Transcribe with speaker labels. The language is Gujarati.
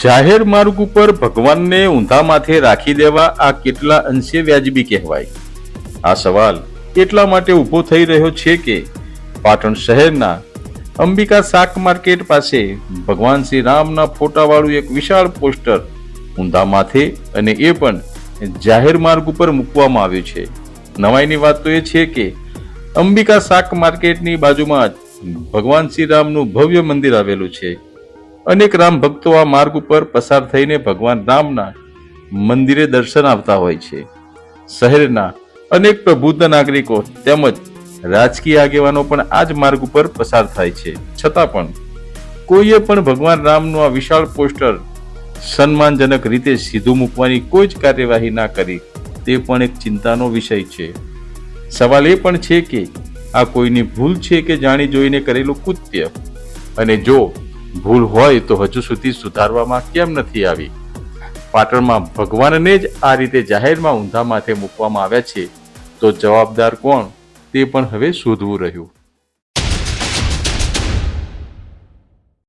Speaker 1: જાહેર માર્ગ ઉપર ભગવાનને ઊંધા માથે રાખી દેવા આ કેટલા અંશે વ્યાજબી કહેવાય? આ સવાલ એટલા માટે ઊભો થઈ રહ્યો છે કે પાટણ શહેરના અંબિકા શાક માર્કેટ પાસે ભગવાન શ્રી રામના ફોટાવાળું એક વિશાળ પોસ્ટર ઊંધા માથે અને એ પણ જાહેર માર્ગ ઉપર મૂકવામાં આવ્યું છે. નવાઈની વાત તો એ છે કે અંબિકા શાક માર્કેટની બાજુમાં જ ભગવાન શ્રી રામનું ભવ્ય મંદિર આવેલું છે. અનેક રામ ભક્તો આ માર્ગ ઉપર પસાર થઈને ભગવાન રામના મંદિરે દર્શન આવતા હોય છે. શહેરના અનેક પ્રબુદ્ધ નાગરિકો તેમજ રાજકીય આગેવાનો પણ આ જ માર્ગ ઉપર પસાર થાય છે. છતાં પણ કોઈએ પણ ભગવાન રામનું આ વિશાળ પોસ્ટર સન્માનજનક રીતે સીધું મૂકવાની કોઈ જ કાર્યવાહી ના કરી તે પણ એક ચિંતાનો વિષય છે. સવાલ એ પણ છે કે આ કોઈની ભૂલ છે કે જાણી જોઈને કરેલું કૃત્ય? અને જો ભૂલ હોય તો હજુ સુધી સુધારવામાં કેમ નથી આવી? પાટણમાં ભગવાનને જ આ રીતે જાહેરમાં ઊંધા માથે મૂકવામાં આવ્યા છે તો જવાબદાર કોણ તે પણ હવે શોધવું રહ્યું.